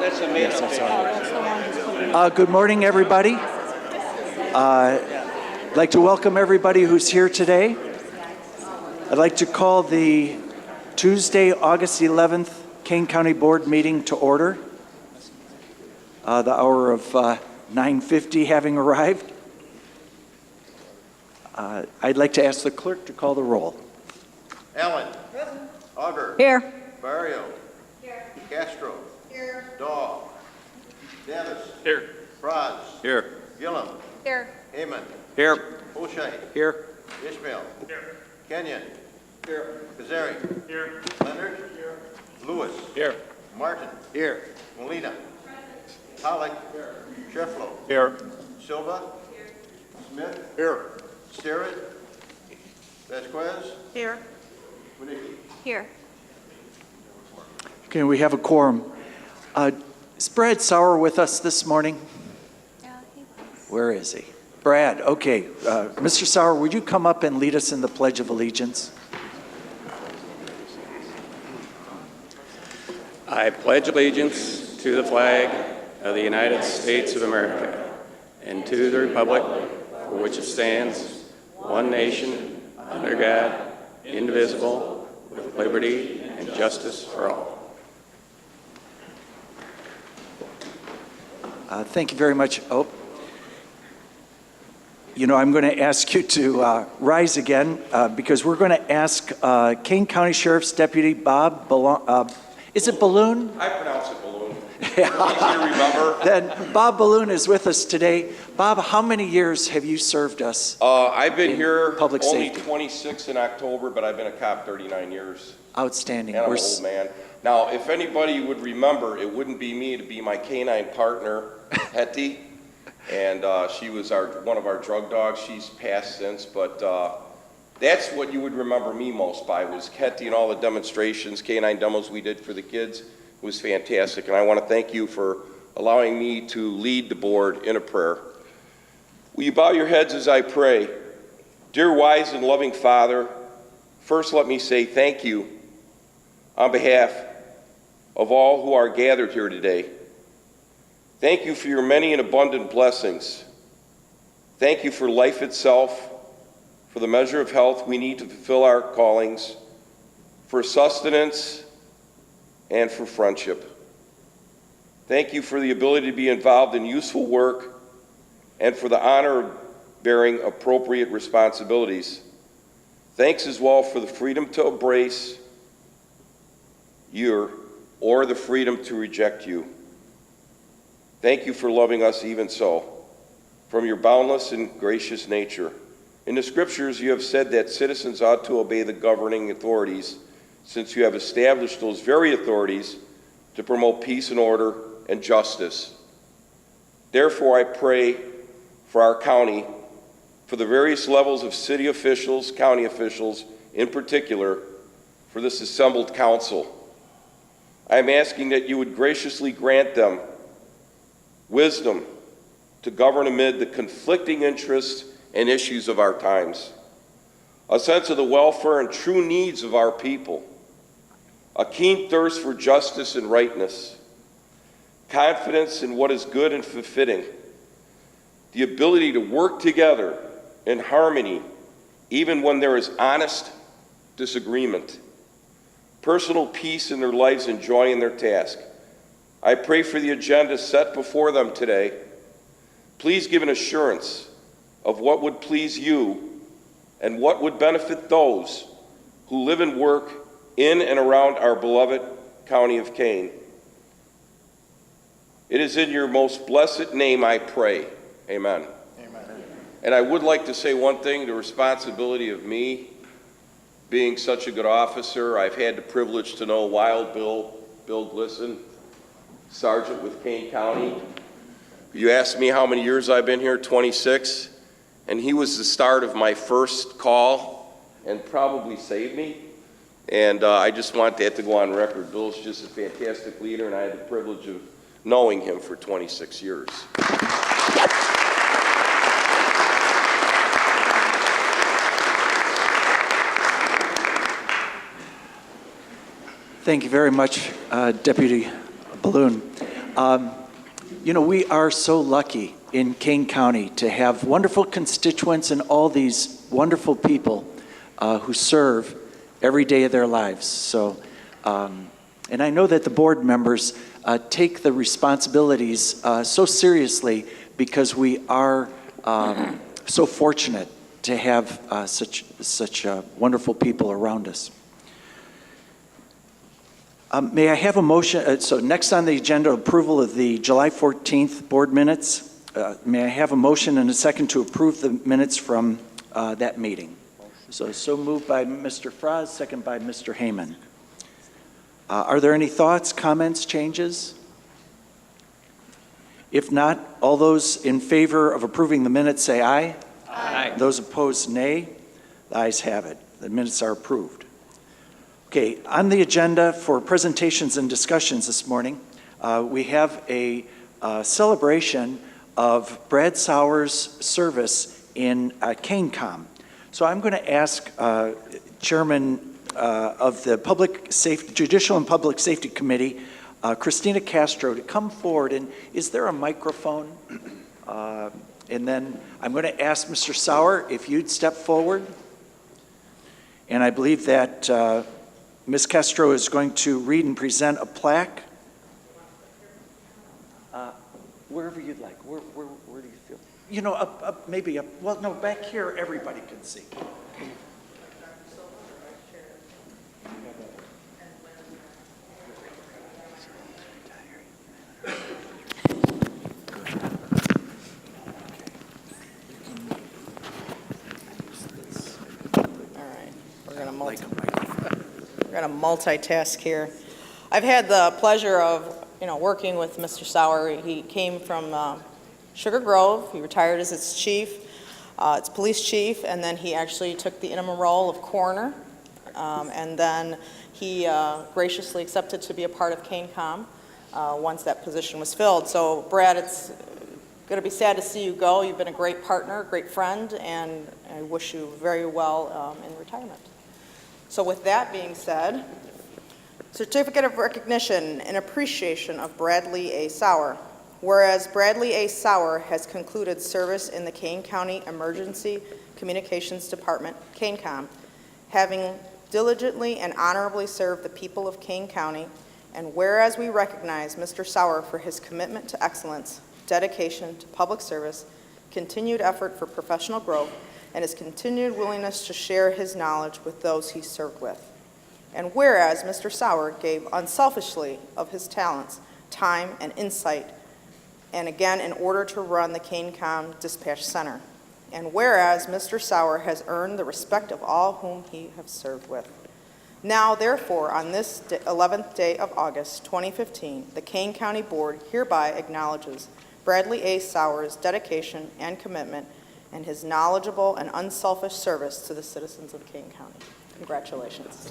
that's the main Good morning, everybody. I'd like to welcome everybody who's here today. I'd like to call the Tuesday, August 11th, Kane County Board meeting to order. The hour of 9:50 having arrived. I'd like to ask the clerk to call the roll. Allen. Auger. Here. Barrio. Here. Castro. Here. Daw. Davis. Here. Franz. Here. Gillum. Here. Heyman. Here. O'Shea. Here. Ishmael. Here. Kenyon. Here. Kazari. Here. Leonard. Here. Lewis. Here. Martin. Here. Molina. Pollock. Here. Shefflo. Here. Silva. Here. Smith. Here. Starrett. Vasquez. Here. Winicki. Here. Okay, we have a quorum. Is Brad Sauer with us this morning? Where is he? Brad, okay. Mr. Sauer, would you come up and lead us in the Pledge of Allegiance? I pledge allegiance to the flag of the United States of America and to the republic for which it stands, one nation, under God, indivisible, with liberty and justice for all. Thank you very much. Oh, you know, I'm going to ask you to rise again because we're going to ask Kane County Sheriff's Deputy Bob Balloon. Is it Balloon? I pronounce it Balloon. Easy to remember. Then Bob Balloon is with us today. Bob, how many years have you served us? I've been here public only safety. 26 in October, but I've been a cop 39 years. Outstanding. And I'm We're an old man. Now, if anybody would remember, it wouldn't be me, it'd be my canine partner, Hetty. And she was one of our drug dogs. She's passed since, but that's what you would remember me most by, was Hetty and all the demonstrations, canine demos we did for the kids. It was fantastic, and I want to thank you for allowing me to lead the board in a prayer. Will you bow your heads as I pray? Dear wise and loving Father, first let me say thank you on behalf of all who are gathered here today. Thank you for your many and abundant blessings. Thank you for life itself, for the measure of health we need to fulfill our callings, for sustenance, and for friendship. Thank you for the ability to be involved in useful work and for the honor of bearing appropriate responsibilities. Thanks as well for the freedom to embrace you or the freedom to reject you. Thank you for loving us even so, from your boundless and gracious nature. In the scriptures, you have said that citizens ought to obey the governing authorities, since you have established those very authorities to promote peace and order and justice. Therefore, I pray for our county, for the various levels of city officials, county officials in particular, for this assembled council. I am asking that you would graciously grant them wisdom to govern amid the conflicting interests and issues of our times, a sense of the welfare and true needs of our people, a keen thirst for justice and rightness, confidence in what is good and fulfilling, the ability to work together in harmony even when there is honest disagreement, personal peace in their lives and joy in their task. I pray for the agenda set before them today. Please give an assurance of what would please you and what would benefit those who live and work in and around our beloved county of Kane. It is in your most blessed name I pray. Amen. Amen. And I would like to say one thing, the responsibility of me being such a good officer. I've had the privilege to know Wild Bill Glisson, Sergeant with Kane County. You asked me how many years I've been here, 26, and he was the start of my first call and probably saved me. And I just want that to go on record. Bill's just a fantastic leader, and I had the privilege of knowing him for 26 years. Thank you very much, Deputy Balloon. You know, we are so lucky in Kane County to have wonderful constituents and all these wonderful people who serve every day of their lives. So, and I know that the board members take the responsibilities so seriously because we are so fortunate to have such wonderful people around us. May I have a motion? So next on the agenda, approval of the July 14th board minutes. May I have a motion and a second to approve the minutes from that meeting? So moved by Mr. Fraz, second by Mr. Heyman. Are there any thoughts, comments, changes? If not, all those in favor of approving the minutes say aye. Aye. Those opposed, nay. The ayes have it. The minutes are approved. Okay, on the agenda for presentations and discussions this morning, we have a celebration of Brad Sauer's service in CaneCom. So I'm going to ask Chairman of the Judicial and Public Safety Committee, Christina Castro, to come forward. And is there a microphone? And then I'm going to ask Mr. Sauer if you'd step forward. And I believe that Ms. Castro is going to read and present a plaque. Wherever you'd like. Where do you feel? You know, maybe up. Well, no, back here, everybody can see. We're going to multitask here. I've had the pleasure of, working with Mr. Sauer. He came from Sugar Grove. He retired as its chief, its police chief, and then he actually took the interim role of coroner. And then he graciously accepted to be a part of CaneCom once that position was filled. So, Brad, it's going to be sad to see you go. You've been a great partner, great friend, and I wish you very well in retirement. So with that being said, certificate of recognition and appreciation of Bradley A. Sauer. Whereas Bradley A. Sauer has concluded service in the Kane County Emergency Communications Department, CaneCom, having diligently and honorably served the people of Kane County, and whereas we recognize Mr. Sauer for his commitment to excellence, dedication to public service, continued effort for professional growth, and his continued willingness to share his knowledge with those he served with. And whereas Mr. Sauer gave unselfishly of his talents, time, and insight, and again in order to run the CaneCom Dispatch Center. And whereas Mr. Sauer has earned the respect of all whom he has served with. Now, therefore, on this 11th day of August 2015, the Kane County Board hereby acknowledges Bradley A. Sauer's dedication and commitment and his knowledgeable and unselfish service to the citizens of Kane County. Congratulations.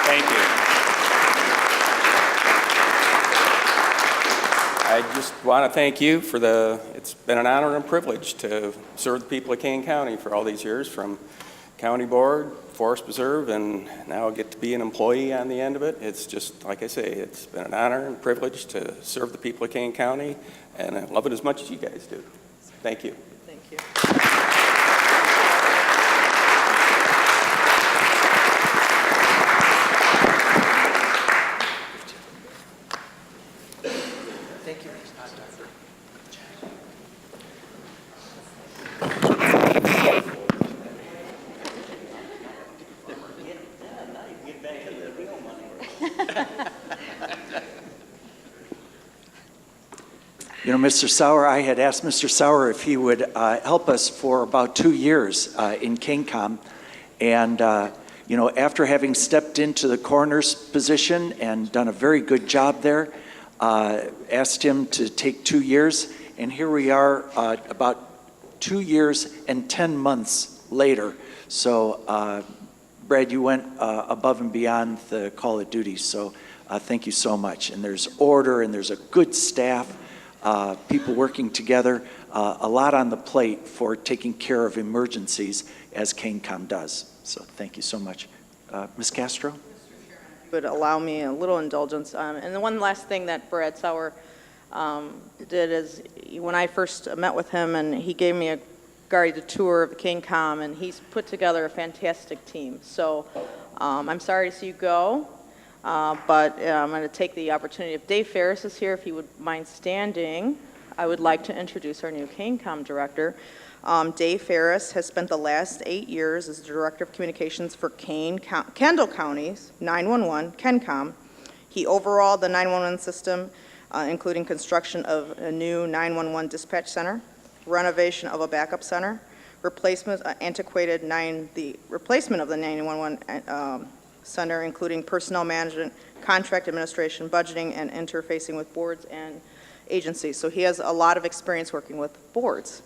Thank you. I just want to thank you for it's been an honor and privilege to serve the people of Kane County for all these years, from County Board, Forest Preserve, and now I get to be an employee on the end of it. It's just, like I say, it's been an honor and privilege to serve the people of Kane County, and I love it as much as you guys do. Thank you. Thank you. Thank you. You know, Mr. Sauer, I had asked Mr. Sauer if he would help us for about 2 years in CaneCom. And, after having stepped into the coroner's position and done a very good job there, asked him to take 2 years. And here we are about 2 years and 10 months later. So, Brad, you went above and beyond the call of duty. So thank you so much. And there's order and there's a good staff. people working together, a lot on the plate for taking care of emergencies as KaneCom does. So thank you so much. Ms. Castro? Would allow me a little indulgence. And the one last thing that Brad Sauer did is, when I first met with him, and he gave me a guided tour of the KaneCom, and he's put together a fantastic team. So I'm sorry to see you go, but I'm going to take the opportunity. If Dave Ferris is here, if he would mind standing, I would like to introduce our new KaneCom director. Dave Ferris has spent the last 8 years as the Director of Communications for Kendall County's 911, KenCom. He overhauled the 911 system, including construction of a new 911 dispatch center, renovation of a backup center, replacement of the replacement of the 911 center, including personnel management, contract administration, budgeting, and interfacing with boards and agencies. So he has a lot of experience working with boards.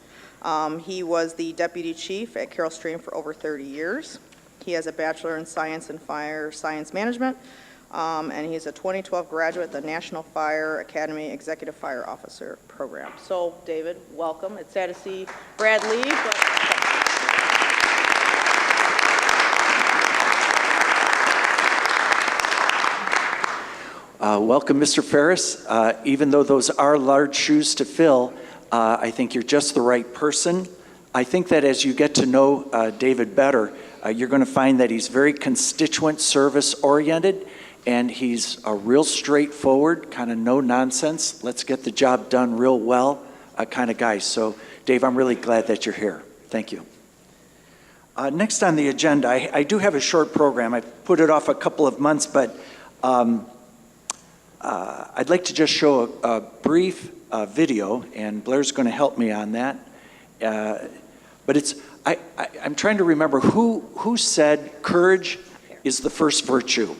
He was the deputy chief at Carroll Stream for over 30 years. He has a Bachelor in Science and Fire Science Management, and he's a 2012 graduate of the National Fire Academy Executive Fire Officer Program. So, David, welcome. It's sad to see Brad leave, but... Welcome, Mr. Ferris. Even though those are large shoes to fill, I think you're just the right person. I think that as you get to know David better, you're going to find that he's very constituent service oriented, and he's a real straightforward, kind of no nonsense, let's get the job done real well kind of guy. So, Dave, I'm really glad that you're here. Thank you. Next on the agenda, I do have a short program. I put it off a couple of months, but I'd like to just show a brief video, and Blair's going to help me on that. But I'm trying to remember who said courage is the first virtue.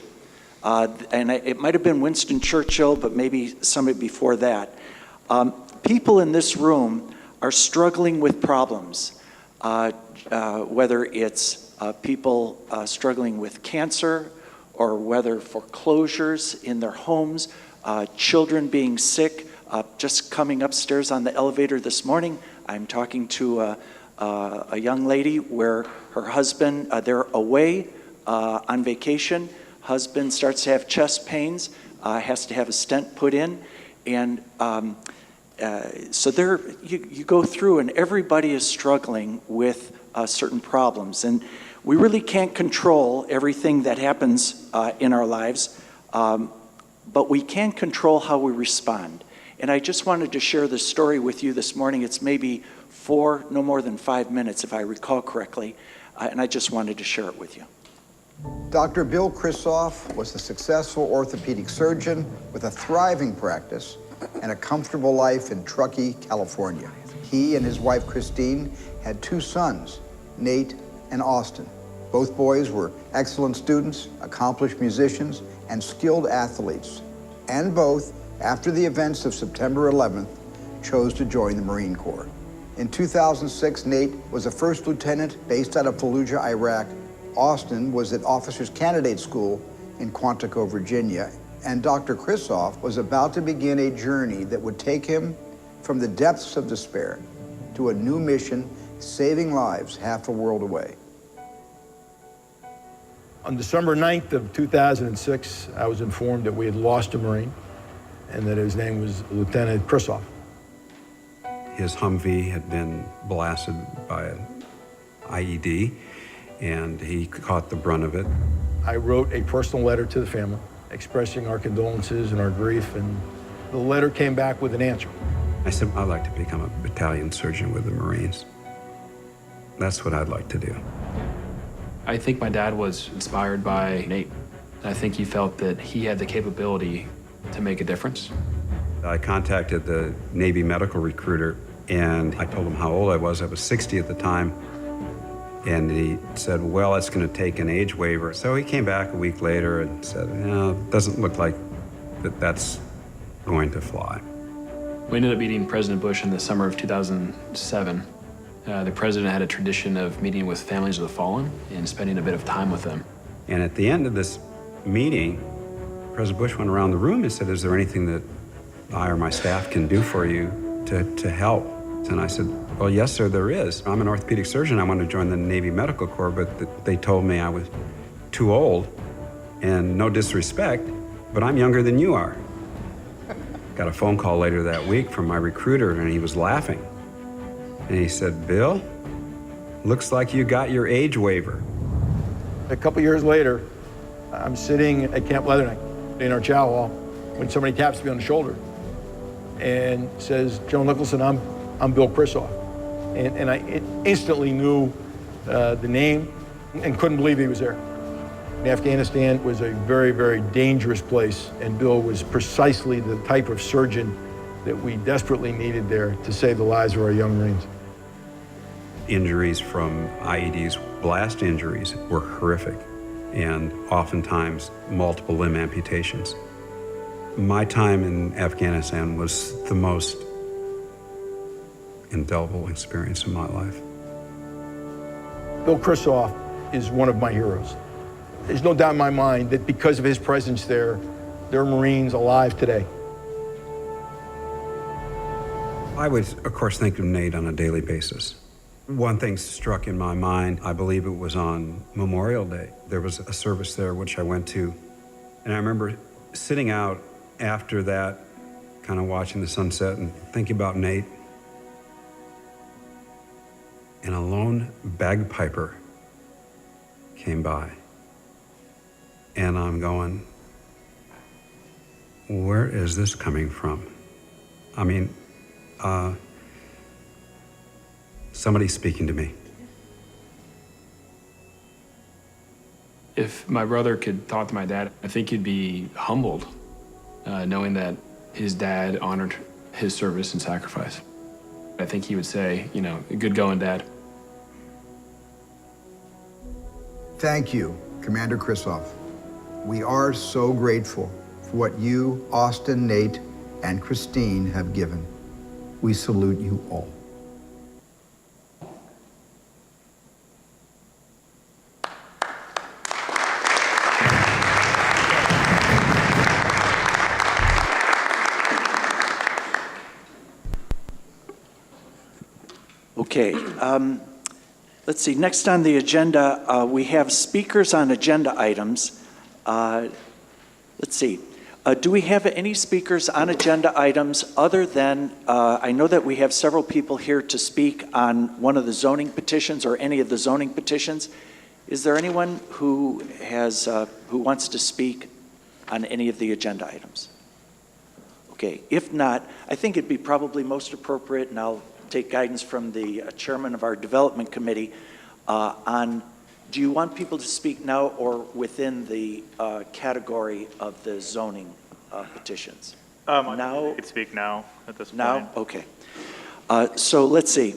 And it might have been Winston Churchill, but maybe somebody before that. People in this room are struggling with problems, whether it's people struggling with cancer, or whether foreclosures in their homes, children being sick. Just coming upstairs on the elevator this morning, I'm talking to a young lady where her husband, they're away on vacation. Husband starts to have chest pains, has to have a stent put in, and so there you go through, and everybody is struggling with certain problems, and we really can't control everything that happens in our lives, but we can control how we respond. And I just wanted to share this story with you this morning. It's maybe no more than 5 minutes, if I recall correctly, and I just wanted to share it with you. Dr. Bill Krisoff was a successful orthopedic surgeon with a thriving practice and a comfortable life in Truckee, California. He and his wife, Christine, had 2 sons, Nate and Austin. Both boys were excellent students, accomplished musicians, and skilled athletes. And both, after the events of September 11th, chose to join the Marine Corps. In 2006, Nate was a first lieutenant based out of Fallujah, Iraq. Austin was at Officers Candidate School in Quantico, Virginia. And Dr. Krisoff was about to begin a journey that would take him from the depths of despair to a new mission, saving lives half a world away. On December 9th of 2006, I was informed that we had lost a Marine and that his name was Lieutenant Krisoff. His Humvee had been blasted by an IED, and he caught the brunt of it. I wrote a personal letter to the family expressing our condolences and our grief, and the letter came back with an answer. I said, I'd like to become a battalion surgeon with the Marines. That's what I'd like to do. I think my dad was inspired by Nate. I think he felt that he had the capability to make a difference. I contacted the Navy medical recruiter, and I told him how old I was. I was 60 at the time. And he said, well, it's going to take an age waiver. So he came back a week later and said, it doesn't look like that's going to fly. We ended up meeting President Bush in the summer of 2007. The president had a tradition of meeting with families of the fallen and spending a bit of time with them. And at the end of this meeting, President Bush went around the room and said, is there anything that I or my staff can do for you to help? And I said, well, yes, sir, there is. I'm an orthopedic surgeon. I want to join the Navy Medical Corps, but they told me I was too old, and no disrespect, but I'm younger than you are. Got a phone call later that week from my recruiter, and he was laughing. And he said, Bill, looks like you got your age waiver. A couple years later, I'm sitting at Camp Leatherneck in our chow hall when somebody taps me on the shoulder and says, General Nicholson, I'm Bill Krisoff. And I instantly knew the name and couldn't believe he was there. Afghanistan was a very, very dangerous place, and Bill was precisely the type of surgeon that we desperately needed there to save the lives of our young Marines. Injuries from IEDs, blast injuries, were horrific, and oftentimes multiple limb amputations. My time in Afghanistan was the most indelible experience in my life. Bill Krisoff is one of my heroes. There's no doubt in my mind that because of his presence there are Marines alive today. I would, of course, think of Nate on a daily basis. One thing struck in my mind, I believe it was on Memorial Day. There was a service there which I went to, and I remember sitting out after that, kind of watching the sunset and thinking about Nate. And a lone bagpiper came by. And I'm going, where is this coming from? I mean, somebody's speaking to me. If my brother could talk to my dad, I think he'd be humbled, knowing that his dad honored his service and sacrifice. I think he would say, you know, good going, Dad. Thank you, Commander Krisoff. We are so grateful for what you, Austin, Nate, and Christine have given. We salute you all. Okay, let's see. Next on the agenda, we have speakers on agenda items. Let's see. Do we have any speakers on agenda items other than, I know that we have several people here to speak on one of the zoning petitions or any of the zoning petitions. Is there anyone who has, who wants to speak on any of the agenda items? Okay, if not, I think it'd be probably most appropriate, and I'll take guidance from the chairman of our development committee on, do you want people to speak now or within the category of the zoning petitions? Now? You could speak now at this point. Now? Okay. So let's see.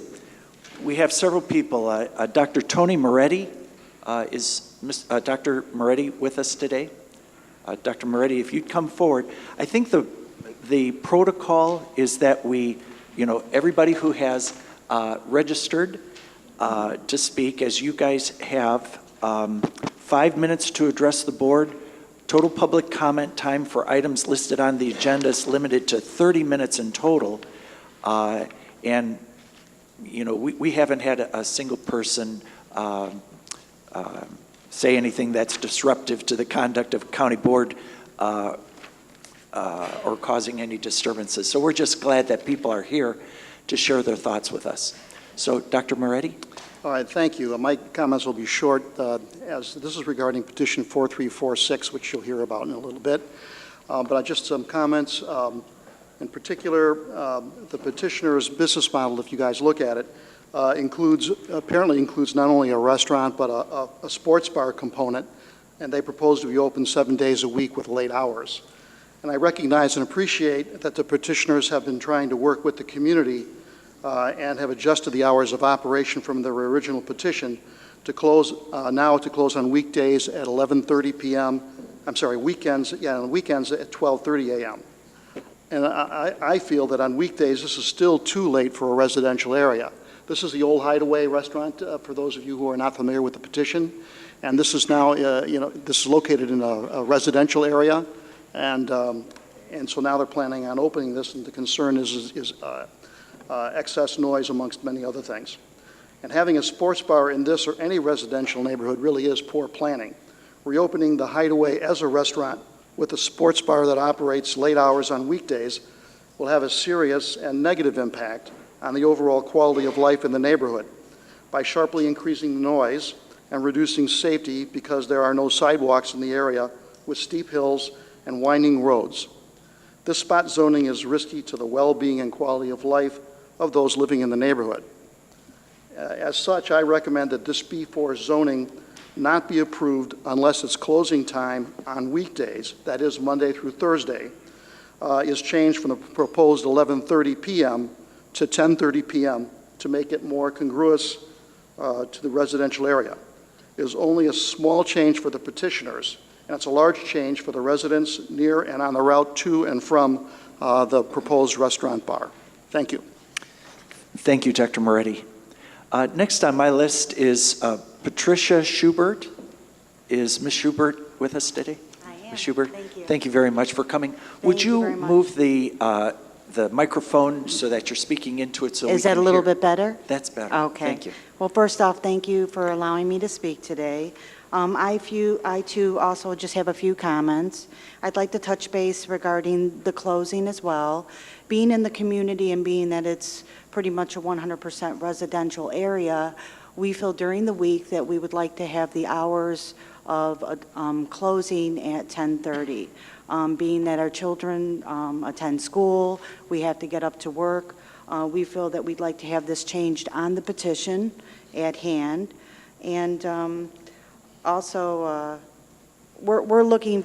We have several people. Dr. Tony Moretti, is Dr. Moretti with us today? Dr. Moretti, if you'd come forward. I think the protocol is that we, everybody who has registered to speak, as you guys have, 5 minutes to address the board. Total public comment time for items listed on the agenda is limited to 30 minutes in total. And, we haven't had a single person say anything that's disruptive to the conduct of county board or causing any disturbances. So we're just glad that people are here to share their thoughts with us. So, Dr. Moretti? All right, thank you. My comments will be short, as this is regarding petition 4346, which you'll hear about in a little bit. But just some comments. In particular, the petitioner's business model, if you guys look at it, apparently includes not only a restaurant, but a sports bar component, and they propose to be open 7 days a week with late hours. And I recognize and appreciate that the petitioners have been trying to work with the community and have adjusted the hours of operation from their original petition to close on weekdays at 11:30 p.m. I'm sorry, weekends at 12:30 a.m. And I feel that on weekdays this is still too late for a residential area. This is the Old Hideaway restaurant, for those of you who are not familiar with the petition, and this is now this is located in a residential area, and and so now they're planning on opening this, and the concern is excess noise amongst many other things. And having a sports bar in this or any residential neighborhood really is poor planning. Reopening the Hideaway as a restaurant with a sports bar that operates late hours on weekdays will have a serious and negative impact on the overall quality of life in the neighborhood by sharply increasing the noise and reducing safety because there are no sidewalks in the area with steep hills and winding roads. This spot zoning is risky to the well-being and quality of life of those living in the neighborhood. As such, I recommend that this B4 zoning not be approved unless its closing time on weekdays, that is Monday through Thursday, is changed from the proposed 11:30 p.m. to 10:30 p.m. to make it more congruous to the residential area. It is only a small change for the petitioners, and it's a large change for the residents near and on the route to and from the proposed restaurant bar. Thank you. Thank you, Dr. Moretti. Next on my list is Patricia Schubert. Is Ms. Schubert with us today? I am. Ms. Schubert, Thank you. thank you very much for coming. Would you very much. move the microphone so that you're speaking into it so we can Is that a little hear? bit better? That's better. Okay. Thank you. Well, first off, thank you for allowing me to speak today. I too also just have a few comments. I'd like to touch base regarding the closing as well. Being in the community and being that it's pretty much a 100% residential area, we feel during the week that we would like to have the hours of closing at 10:30. Being that our children attend school, we have to get up to work. We feel that we'd like to have this changed on the petition at hand. And also, we're looking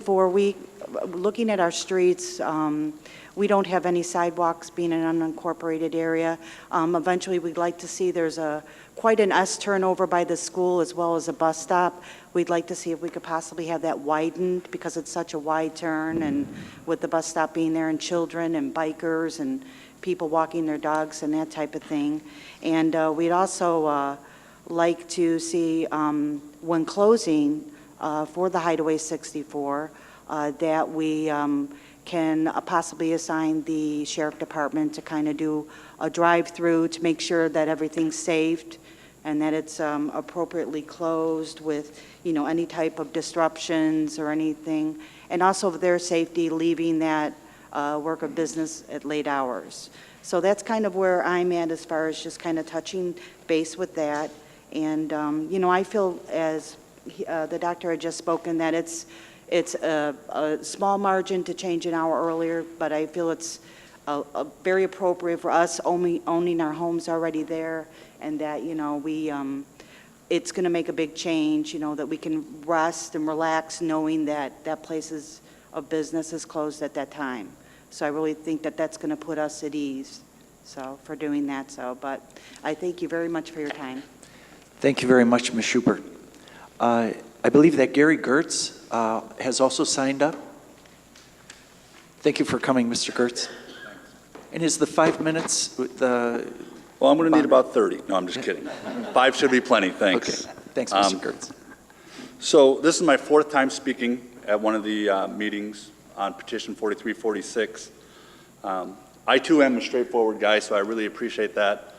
at our streets. We don't have any sidewalks being an unincorporated area. Eventually, we'd like to see there's quite an S-turn over by the school as well as a bus stop. We'd like to see if we could possibly have that widened because it's such a wide turn, and with the bus stop being there and children and bikers and people walking their dogs and that type of thing. And we'd also like to see when closing for the Hideaway 64 that we can possibly assign the sheriff department to kind of do a drive-through to make sure that everything's saved and that it's appropriately closed with, any type of disruptions or anything. And also their safety leaving that work of business at late hours. So that's kind of where I'm at as far as just kind of touching base with that. And, I feel as the doctor had just spoken that it's a small margin to change an hour earlier, but I feel it's very appropriate for us owning our homes already there, and that, it's going to make a big change, that we can rest and relax knowing that that place of business is closed at that time. So I really think that that's going to put us at ease, for doing that. But I thank you very much for your time. Thank you very much, Ms. Schubert. I believe that Gary Gertz has also signed up. Thank you for coming, Mr. Gertz. And is the 5 minutes Well, I'm going to need about 30. No, I'm just kidding. 5 should be plenty, thanks. Okay, thanks, Mr. Gertz. So this is my 4th time speaking at one of the meetings on petition 4346. I too am a straightforward guy, so I really appreciate that.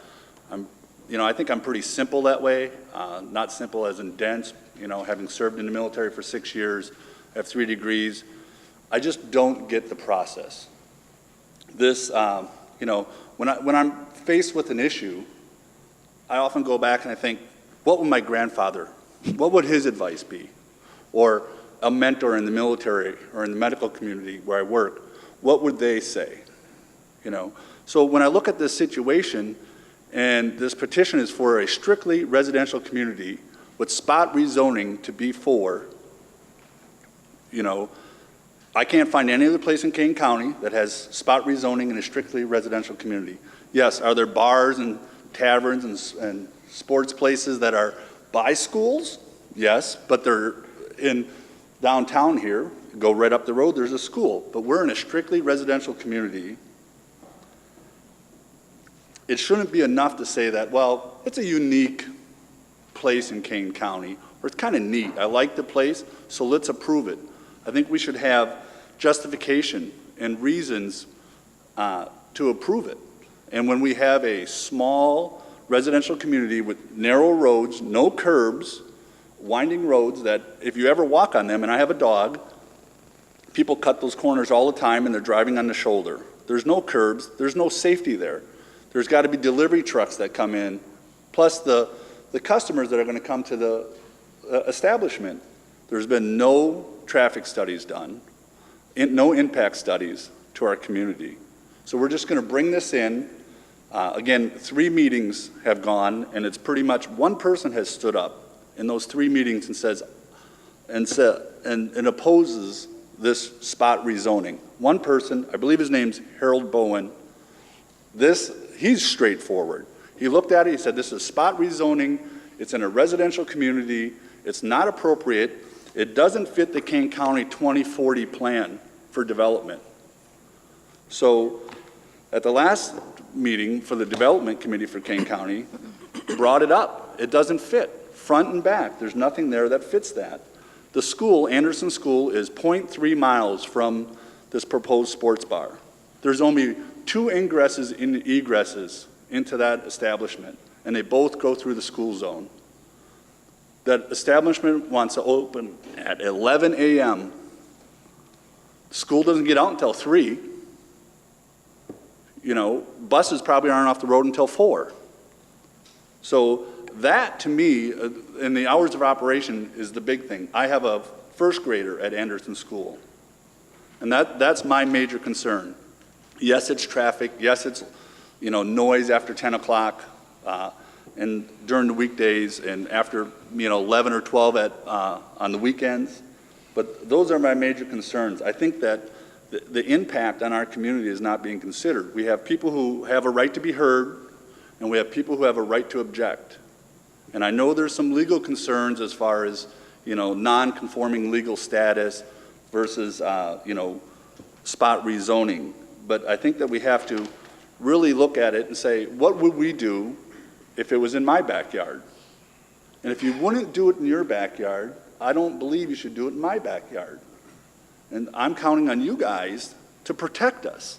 I think I'm pretty simple that way, not simple as in dense, having served in the military for 6 years, I have 3 degrees. I just don't get the process. This, when I'm faced with an issue, I often go back and I think, what would my grandfather, what would his advice be? Or a mentor in the military or in the medical community where I work, what would they say? So when I look at this situation, and this petition is for a strictly residential community with spot rezoning to B4, I can't find any other place in Kane County that has spot rezoning in a strictly residential community. Yes, are there bars and taverns and sports places that are by schools? Yes, but they're in downtown here. Go right up the road, there's a school. But we're in a strictly residential community. It shouldn't be enough to say that, well, it's a unique place in Kane County, or it's kind of neat. I like the place, so let's approve it. I think we should have justification and reasons to approve it. And when we have a small residential community with narrow roads, no curbs, winding roads that if you ever walk on them, and I have a dog, people cut those corners all the time and they're driving on the shoulder. There's no curbs, there's no safety there. There's got to be delivery trucks that come in, plus the customers that are going to come to the establishment. There's been no traffic studies done, no impact studies to our community. So we're just going to bring this in. Again, 3 meetings have gone, and it's pretty much one person has stood up in those 3 meetings and says, and opposes this spot rezoning. One person, I believe his name's Harold Bowen. He's straightforward. He looked at it, he said, this is spot rezoning, it's in a residential community, it's not appropriate, it doesn't fit the Kane County 2040 plan for development. So at the last meeting for the development committee for Kane County, brought it up. It doesn't fit, front and back. There's nothing there that fits that. The school, Anderson School, is 0.3 miles from this proposed sports bar. There's only 2 ingresses and egresses into that establishment, and they both go through the school zone. That establishment wants to open at 11 a.m. School doesn't get out until 3. You know, buses probably aren't off the road until 4. So that, to me, in the hours of operation is the big thing. I have a first grader at Anderson School, and that's my major concern. Yes, it's traffic. Yes, it's, you know, noise after 10 o'clock and during the weekdays and after, you know, 11 or 12 on the weekends. But those are my major concerns. I think that the impact on our community is not being considered. We have people who have a right to be heard, and we have people who have a right to object. And I know there's some legal concerns as far as, you know, non-conforming legal status versus, you know, spot rezoning. But I think that we have to really look at it and say, what would we do if it was in my backyard? And if you wouldn't do it in your backyard, I don't believe you should do it in my backyard. And I'm counting on you guys to protect us.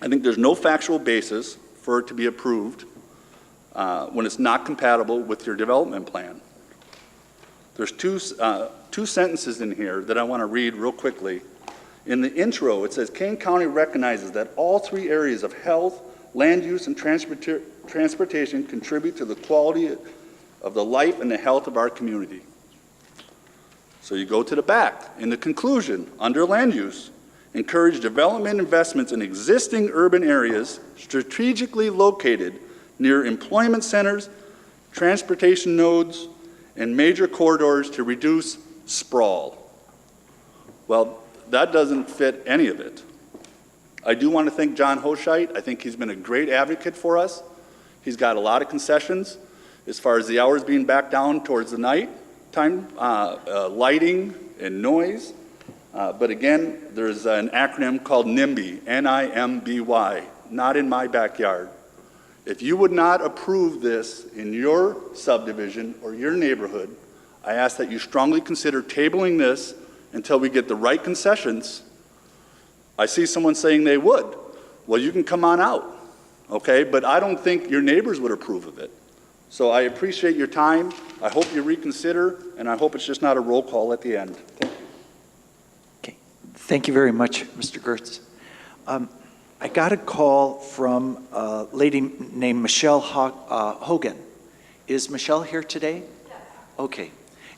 I think there's no factual basis for it to be approved when it's not compatible with your development plan. There's two sentences in here that I want to read real quickly. In the intro, it says, Kane County recognizes that all 3 areas of health, land use, and transportation contribute to the quality of the life and the health of our community. So you go to the back. In the conclusion, under land use, encourage development investments in existing urban areas strategically located near employment centers, transportation nodes, and major corridors to reduce sprawl. Well, that doesn't fit any of it. I do want to thank John Hoshite. I think he's been a great advocate for us. He's got a lot of concessions as far as the hours being back down towards the night time, lighting and noise. But again, there's an acronym called NIMBY, N-I-M-B-Y, not in my backyard. If you would not approve this in your subdivision or your neighborhood, I ask that you strongly consider tabling this until we get the right concessions. I see someone saying they would. Well, you can come on out, okay? But I don't think your neighbors would approve of it. So I appreciate your time. I hope you reconsider, and I hope it's just not a roll call at the end. Okay. Thank you very much, Mr. Gertz. I got a call from a lady named Michelle Hogan. Is Michelle here today? Yes. Okay.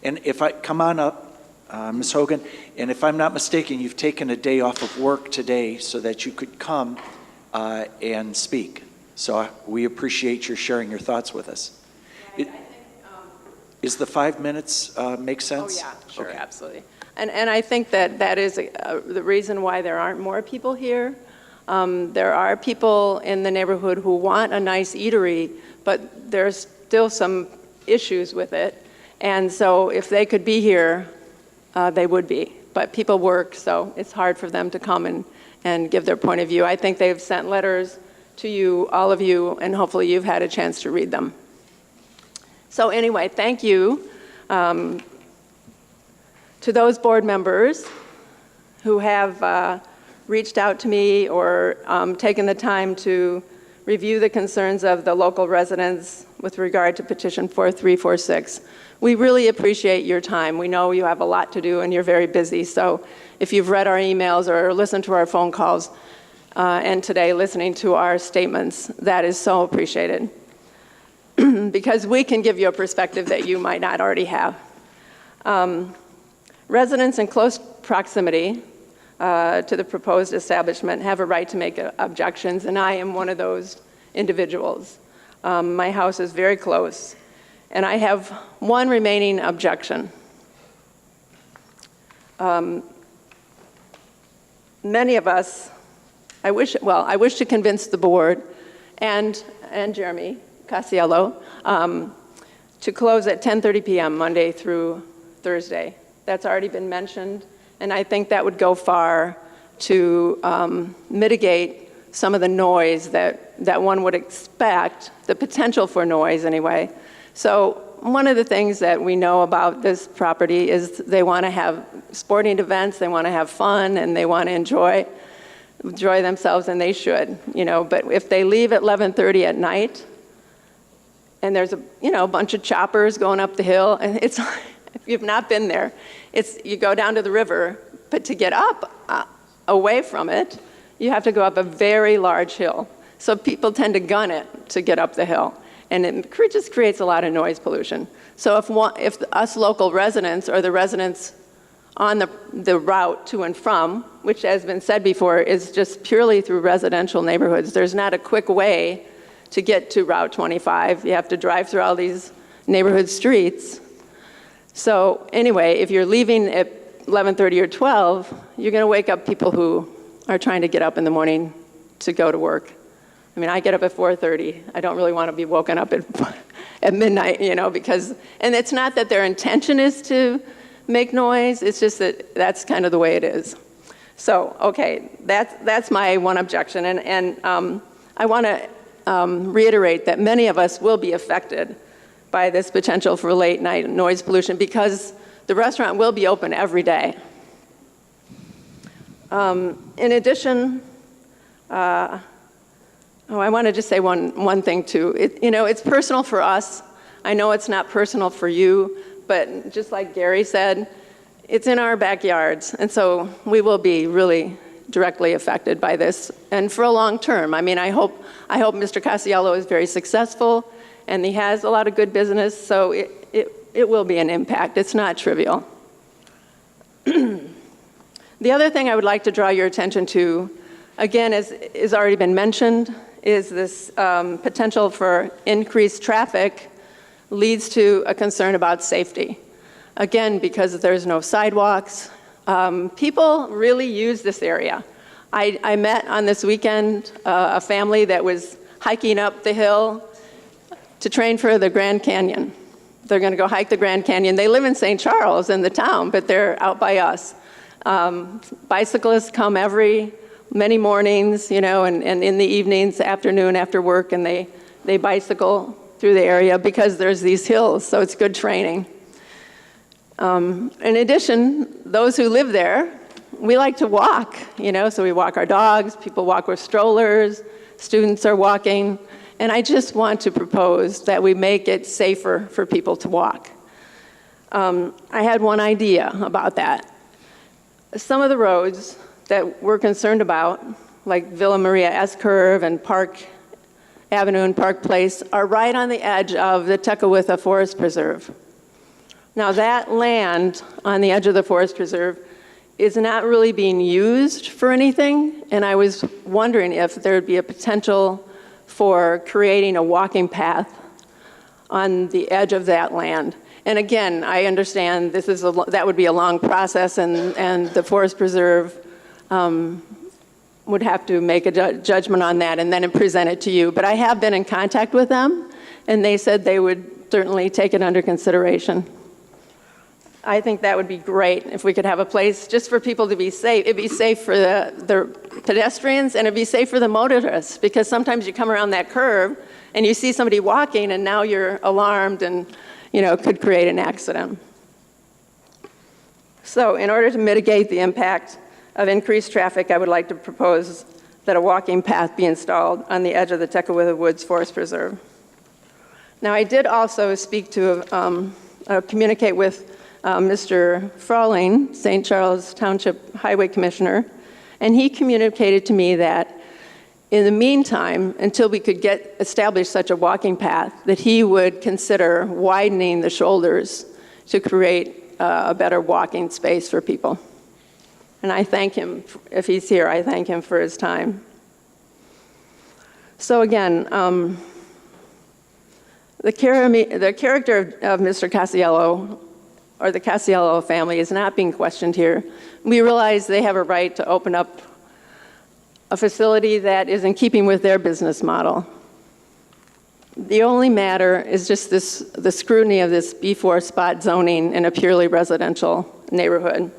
And if I come on up, Ms. Hogan, and if I'm not mistaken, you've taken a day off of work today so that you could come and speak. So we appreciate your sharing your thoughts with us. Is the 5 minutes make sense? Oh, yeah, sure, okay. Absolutely. And I think that is the reason why there aren't more people here. There are people in the neighborhood who want a nice eatery, but there's still some issues with it. And so if they could be here, they would be. But people work, so it's hard for them to come and give their point of view. I think they've sent letters to you, all of you, and hopefully you've had a chance to read them. So anyway, thank you to those board members who have reached out to me or taken the time to review the concerns of the local residents with regard to petition 4346. We really appreciate your time. We know you have a lot to do and you're very busy, so if you've read our emails or listened to our phone calls, and today listening to our statements, that is so appreciated. Because we can give you a perspective that you might not already have. Residents in close proximity to the proposed establishment have a right to make objections, and I am one of those individuals. My house is very close, and I have one remaining objection. Many of us, I wish to convince the board and Jeremy Casiello to close at 10:30 p.m. Monday through Thursday. That's already been mentioned, and I think that would go far to mitigate some of the noise that one would expect, the potential for noise anyway. So one of the things that we know about this property is they want to have sporting events, they want to have fun, and they want to enjoy themselves, and they should, but if they leave at 11:30 at night and there's a bunch of choppers going up the hill, and it's if you've not been there, you go down to the river, but to get up away from it, you have to go up a very large hill. So people tend to gun it to get up the hill, and it just creates a lot of noise pollution. So if us local residents or the residents on the route to and from, which has been said before, is just purely through residential neighborhoods. There's not a quick way to get to Route 25. You have to drive through all these neighborhood streets. So anyway, if you're leaving at 11:30 or 12, you're going to wake up people who are trying to get up in the morning to go to work. I mean, I get up at 4:30. I don't really want to be woken up at midnight, because, and it's not that their intention is to make noise, it's just that that's kind of the way it is. So, okay, that's my one objection, and I want to reiterate that many of us will be affected by this potential for late night noise pollution because the restaurant will be open every day. In addition, I want to just say one thing too. It's personal for us. I know it's not personal for you, but just like Gary said, it's in our backyards, and so we will be really directly affected by this, and for a long term. I mean, I hope Mr. Casiello is very successful, and he has a lot of good business, so it will be an impact. It's not trivial. The other thing I would like to draw your attention to, again, as has already been mentioned, is this potential for increased traffic leads to a concern about safety. Again, because there's no sidewalks, people really use this area. I met on this weekend a family that was hiking up the hill to train for the Grand Canyon. They're going to go hike the Grand Canyon. They live in St. Charles in the town, but they're out by us. Bicyclists come many mornings, and in the evenings, afternoon, after work, and they bicycle through the area because there's these hills, so it's good training. In addition, those who live there, we like to walk, so we walk our dogs, people walk with strollers, students are walking, and I just want to propose that we make it safer for people to walk. I had one idea about that. Some of the roads that we're concerned about, like Villa Maria S-Curve and Park Avenue and Park Place, are right on the edge of the Tecawitha Forest Preserve. Now that land on the edge of the Forest Preserve is not really being used for anything, and I was wondering if there would be a potential for creating a walking path on the edge of that land. And again, I understand that would be a long process, and the Forest Preserve would have to make a judgment on that and then present it to you. But I have been in contact with them, and they said they would certainly take it under consideration. I think that would be great if we could have a place just for people to be safe. It'd be safe for the pedestrians, and it'd be safe for the motorists, because sometimes you come around that curve and you see somebody walking, and now you're alarmed and could create an accident. So in order to mitigate the impact of increased traffic, I would like to propose that a walking path be installed on the edge of the Tecumseh Woods Forest Preserve. Now, I did also speak to, communicate with Mr. Frawling, St. Charles Township Highway Commissioner, and he communicated to me that in the meantime, until we could establish such a walking path, that he would consider widening the shoulders to create a better walking space for people. And I thank him, if he's here, I thank him for his time. So again, the character of Mr. Casiello, or the Casiello family, is not being questioned here. We realize they have a right to open up a facility that is in keeping with their business model. The only matter is just the scrutiny of this B4 spot zoning in a purely residential neighborhood.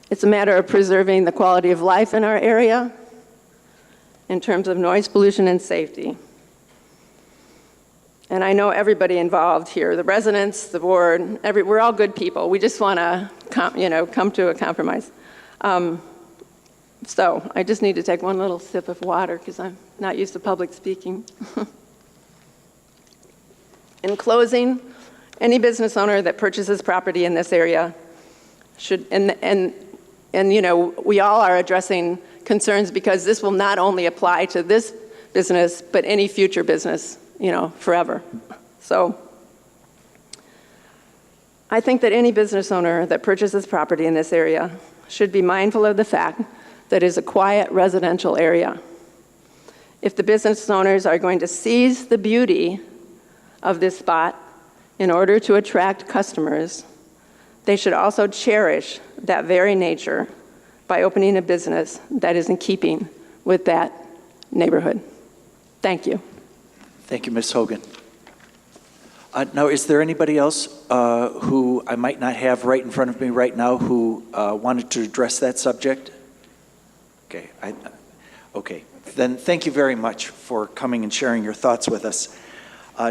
It's a matter of preserving the quality of life in our area in terms of noise pollution and safety. And I know everybody involved here, the residents, the board, we're all good people. We just want to come to a compromise. So I just need to take one little sip of water because I'm not used to public speaking. In closing, any business owner that purchases property in this area should, and we all are addressing concerns because this will not only apply to this business, but any future business, forever. So I think that any business owner that purchases property in this area should be mindful of the fact that it is a quiet residential area. If the business owners are going to seize the beauty of this spot in order to attract customers, they should also cherish that very nature by opening a business that is in keeping with that neighborhood. Thank you. Thank you, Ms. Hogan. Now, is there anybody else who I might not have right in front of me right now who wanted to address that subject? Okay. Okay. Then thank you very much for coming and sharing your thoughts with us.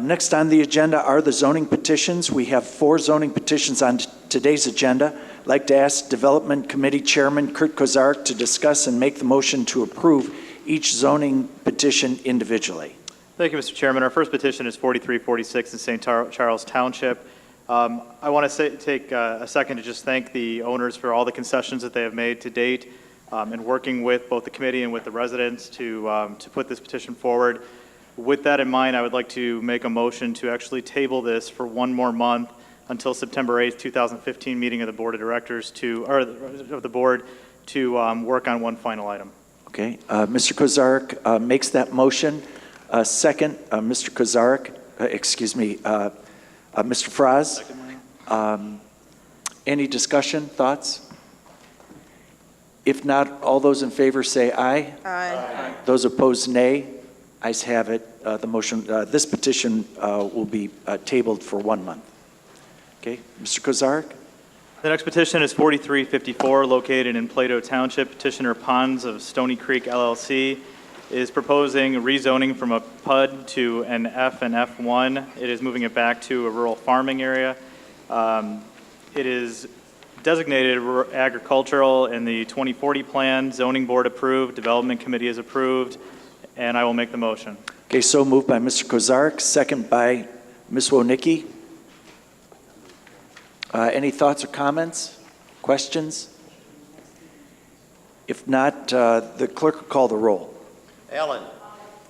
Next on the agenda are the zoning petitions. We have 4 zoning petitions on today's agenda. I'd like to ask Development Committee Chairman Kurt Kozark to discuss and make the motion to approve each zoning petition individually. Thank you, Mr. Chairman. Our first petition is 4346 in St. Charles Township. I want to take a second to just thank the owners for all the concessions that they have made to date and working with both the committee and with the residents to put this petition forward. With that in mind, I would like to make a motion to actually table this for one more month until September 8th, 2015 meeting of the Board of Directors of the board to work on one final item. Okay. Mr. Kozark makes that motion. Second, Mr. Kozark, Mr. Fraz. Any discussion, thoughts? If not, all those in favor say aye. Aye. Those opposed, nay. Ayes have it. The motion, this petition will be tabled for 1 month. Okay, Mr. Kozark. The next petition is 4354, located in Plato Township. Petitioner Ponds of Stony Creek LLC is proposing rezoning from a PUD to an F and F1. It is moving it back to a rural farming area. It is designated agricultural in the 2040 plan. Zoning board approved, development committee is approved, and I will make the motion. Okay, so moved by Mr. Kozark, second by Ms. Woniecki. Any thoughts or comments, questions? If not, the clerk will call the roll. Allen.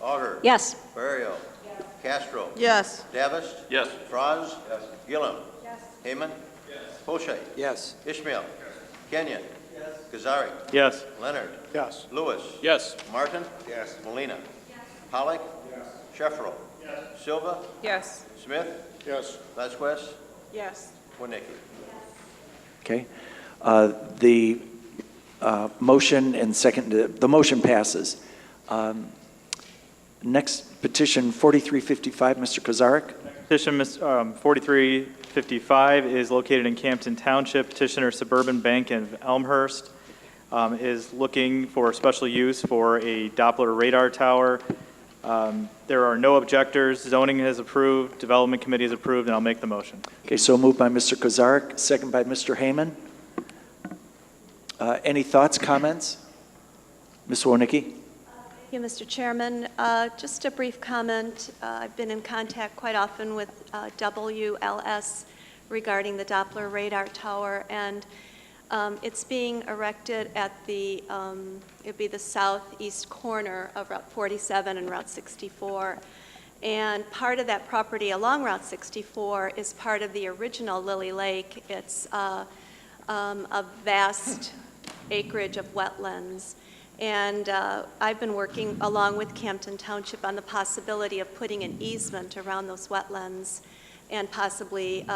Auger. Yes. Barrio. Yes. Castro. Yes. Davis. Yes. Fraz. Yes. Gillum. Yes. Heyman. Yes. Poche. Yes. Ishmael. Kenyon. Yes. Kazari. Yes. Leonard. Yes. Lewis. Yes. Martin. Yes. Molina. Yes. Pollock. Yes. Sheffro. Yes. Silva. Yes. Smith. Yes. Vasquez. Yes. Woniecki. Okay. The motion and second, the motion passes. Next petition, 4355, Mr. Kozark. Petition 4355 is located in Campton Township. Petitioner Suburban Bank of Elmhurst is looking for special use for a Doppler radar tower. There are no objectors. Zoning has approved. Development committee has approved, and I'll make the motion. Okay, so moved by Mr. Kozark, second by Mr. Heyman. Any thoughts, comments? Ms. Wonicky? Thank you, Mr. Chairman. Just a brief comment. I've been in contact quite often with WLS regarding the Doppler radar tower, and it's being erected at the, it'd be the southeast corner of Route 47 and Route 64. And part of that property along Route 64 is part of the original Lily Lake. It's a vast acreage of wetlands. And I've been working along with Campton Township on the possibility of putting an easement around those wetlands and possibly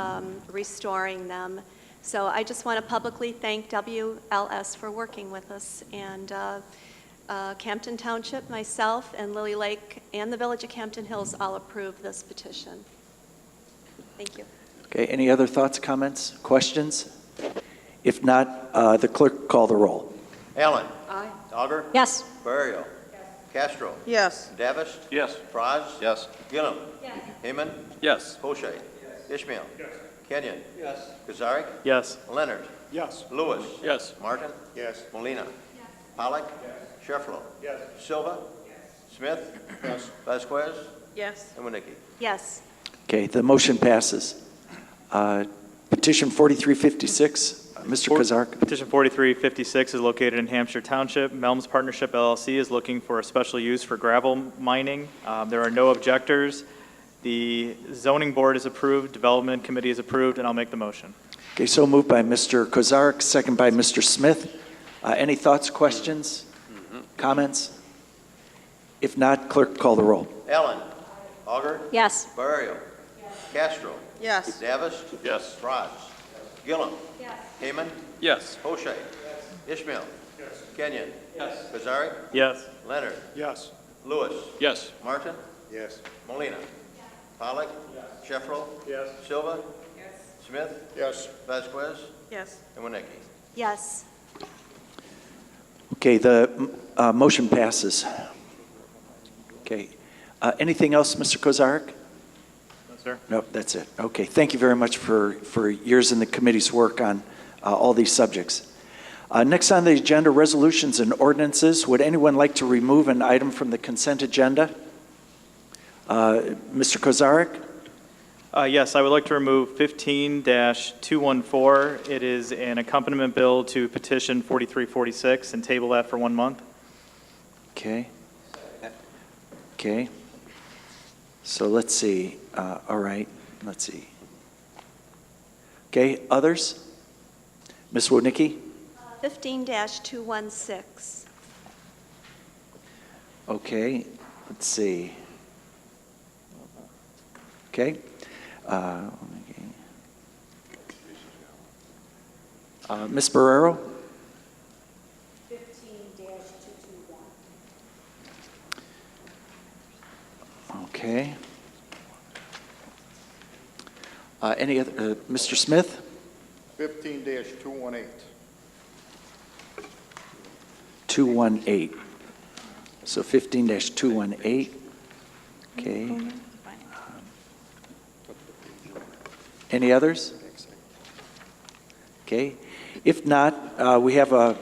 restoring them. So I just want to publicly thank WLS for working with us. And Campton Township, myself, and Lily Lake, and the Village of Campton Hills all approved this petition. Thank you. Okay, any other thoughts, comments, questions? If not, the clerk call the roll. Allen. Aye. Auger. Yes. Barrio. Castro. Yes. Davis. Yes. Franz. Yes. Gillum. Yes. Heyman. Yes. Poche. Ishmael. Yes. Kenyon. Yes. Kazaric. Yes. Leonard. Yes. Lewis. Yes. Martin. Yes. Molina. Yes. Pollock. Yes. Sheffler. Yes. Silva. Yes. Smith. Yes. Vasquez. Yes. And Winicky. Yes. Okay, the motion passes. Petition 4356, Mr. Kazark. Petition 4356 is located in Hampshire Township. Melms Partnership LLC is looking for a special use for gravel mining. There are no objectors. The zoning board is approved, development committee is approved, and I'll make the motion. Okay, so moved by Mr. Kazark, second by Mr. Smith. Any thoughts, questions, comments? If not, clerk call the roll. Allen. Auger. Yes. Barrio. Castro. Yes. Davis. Yes. Franz. Gillum. Yes. Heyman. Yes. Poche. Ishmael. Yes. Kenyon. Yes. Kazaric. Yes. Leonard. Yes. Lewis. Yes. Martin. Yes. Molina. Pollock. Yes. Sheffler. Yes. Silva. Yes. Smith. Yes. Vasquez. Yes. And Winicky. Yes. Okay, the motion passes. Okay. Anything else, Mr. Kazark? No, sir. No, that's it. Okay, thank you very much for years in the committee's work on all these subjects. Next on the agenda, resolutions and ordinances. Would anyone like to remove an item from the consent agenda? Mr. Kazarek? Yes, I would like to remove 15-214. It is an accompaniment bill to petition 4346 and table that for 1 month. Okay. Okay. So let's see. All right. Let's see. Okay. Others? Ms. Wodnicki? 15-216. Okay. Let's see. Okay. Ms. Barrero? 15-221. Okay. Any other, Mr. Smith? 15-218. 218. So 15-218. Okay. Any others? Okay. If not, we have a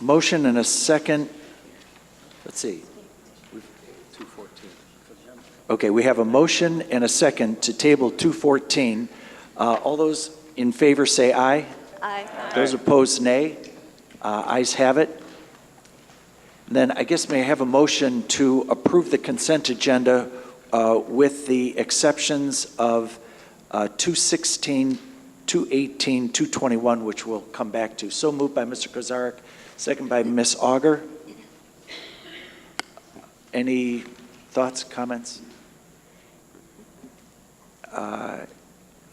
motion and a second. Let's see. Okay, we have a motion and a second to table 214. All those in favor say aye. Aye. Those opposed, nay. Ayes have it. Then I guess may I have a motion to approve the consent agenda with the exceptions of 216, 218, 221, which we'll come back to. So moved by Mr. Kozarek, second by Ms. Auger. Any thoughts, comments?